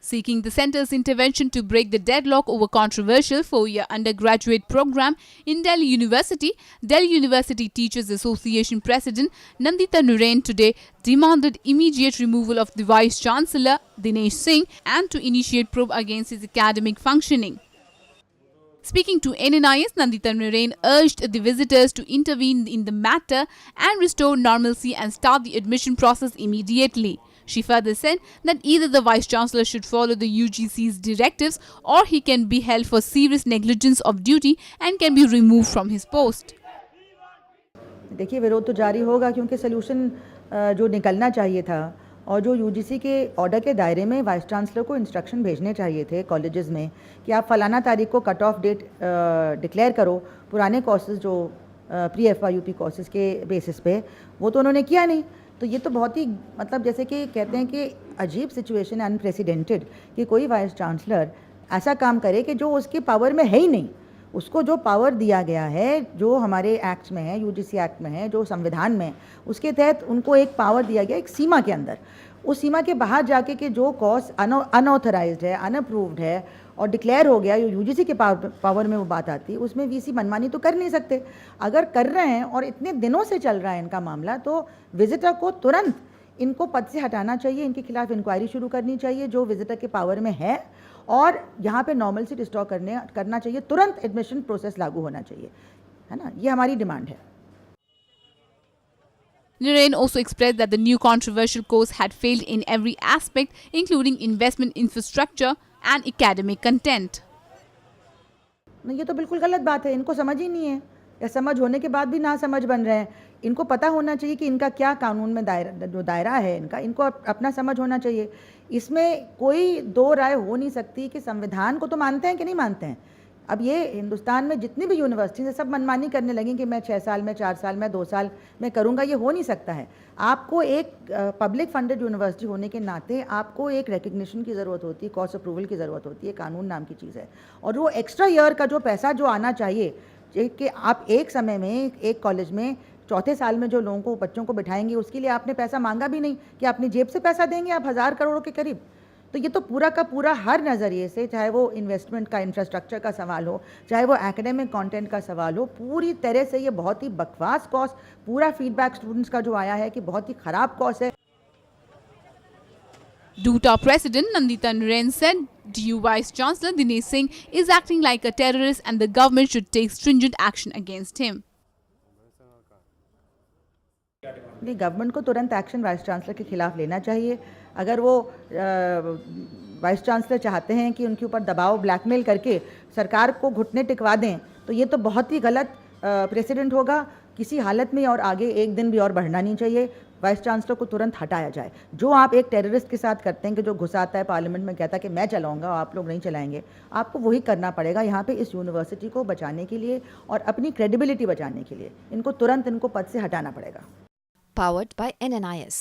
Seeking the centre's intervention to break the deadlock over controversial four-year undergraduate program in Delhi University Teachers Association President Nandita Narain today demanded immediate removal of the Vice Chancellor Dinesh Singh and to initiate probe against his academic functioning. Speaking to NNIS, Nandita Narain urged the visitors to intervene in the matter and restore normalcy and start the admission process immediately. She further said that either the Vice-Chancellor should follow the UGC's directives or he can be held for serious negligence of duty and can be removed from his post. देखिए, विरोध तो जारी होगा क्योंकि solution जो निकलना चाहिए था और जो यूजीसी के ऑर्डर के दायरे में वाइस चांसलर को इंस्ट्रक्शन भेजने चाहिए थे कॉलेजेस में कि आप फलाना तारीख को कट ऑफ डेट डिक्लेयर करो पुराने कोर्सेज जो प्री FYUP कोर्सेज के बेसिस पे, वो तो उन्होंने किया नहीं। तो ये तो बहुत ही मतलब जैसे कि कहते हैं कि अजीब सिचुएशन है, अनप्रेसिडेंटेड, कि कोई वाइस चांसलर ऐसा काम करे कि जो उसके पावर में है ही नहीं। उसको जो पावर दिया गया है, जो हमारे एक्ट में है, यूजीसी एक्ट में है, जो संविधान में, उसके तहत उनको एक पावर दिया गया एक सीमा के अंदर। उस सीमा के बाहर जाके कि जो कोर्स अनऑथराइज्ड है, अनअप्रूव्ड है और डिक्लेयर हो गया, यूजीसी के पावर में वो बात आती है, उसमें वीसी मनमानी तो कर नहीं सकते। अगर कर रहे हैं और इतने दिनों से चल रहा है इनका मामला, तो विजिटर को तुरंत इनको पद से हटाना चाहिए, इनके खिलाफ इंक्वायरी शुरू करनी चाहिए जो विजिटर के पावर में है, और यहाँ पे नॉर्मलसी रिस्टोर करना चाहिए, तुरंत एडमिशन प्रोसेस लागू होना चाहिए, है ना। ये हमारी डिमांड है। Narain also expressed that the new controversial course had failed in every aspect, including investment infrastructure and academic content. नहीं, ये तो बिल्कुल गलत बात है। इनको समझ ही नहीं है, या समझ होने के बाद भी ना समझ बन रहे हैं। इनको पता होना चाहिए कि इनका क्या कानून में दायरा है इनको अपना समझ होना चाहिए। इसमें कोई दो राय हो नहीं सकती कि संविधान को तो मानते हैं कि नहीं मानते हैं। अब ये हिंदुस्तान में जितनी भी यूनिवर्सिटीज़ हैं सब मनमानी करने लगें कि मैं 6 साल में, 4 साल में, 2 साल में करूँगा, ये हो नहीं सकता है। आपको एक पब्लिक फंडेड यूनिवर्सिटी होने के नाते आपको एक रिकग्निशन की ज़रूरत होती है, कोर्स अप्रूवल की ज़रूरत होती है, कानून नाम की चीज़ है। और वो एक्स्ट्रा ईयर का जो पैसा जो आना चाहिए कि आप एक समय में एक कॉलेज में चौथे साल में जो लोगों को, बच्चों को बिठाएंगे, उसके लिए आपने पैसा मांगा भी नहीं कि अपनी जेब से पैसा देंगे आप 1000 करोड़ के करीब। तो ये तो पूरा का पूरा हर नज़रिए से, चाहे वो इन्वेस्टमेंट का, इंफ्रास्ट्रक्चर का सवाल हो, चाहे वो एकेडमिक कंटेंट का सवाल हो, पूरी तरह से ये बहुत ही बकवास कोर्स, पूरा फीडबैक स्टूडेंट्स का जो आया है कि बहुत ही ख़राब कोर्स है। DUTA President Nandita Narain said DU Vice Chancellor Dinesh Singh is acting like a terrorist and the government should take stringent action against him. नहीं, गवर्नमेंट को तुरंत एक्शन वाइस चांसलर के खिलाफ लेना चाहिए। अगर वो वाइस चांसलर चाहते हैं कि उनके ऊपर दबाव, ब्लैकमेल करके सरकार को घुटने टिकवा दें, तो ये तो बहुत ही गलत प्रेसिडेंट होगा। किसी हालत में और आगे एक दिन भी और बढ़ना नहीं चाहिए। वाइस चांसलर को तुरंत हटाया जाए। जो आप एक टेररिस्ट के साथ करते हैं कि जो घुसाता है पार्लियामेंट में, कहता है कि मैं चलाऊंगा, आप लोग नहीं चलाएंगे, आपको वही करना पड़ेगा यहाँ पे इस यूनिवर्सिटी को बचाने के लिए और अपनी क्रेडिबिलिटी बचाने के लिए। इनको तुरंत इनको पद से हटाना पड़ेगा। Powered by NNIS.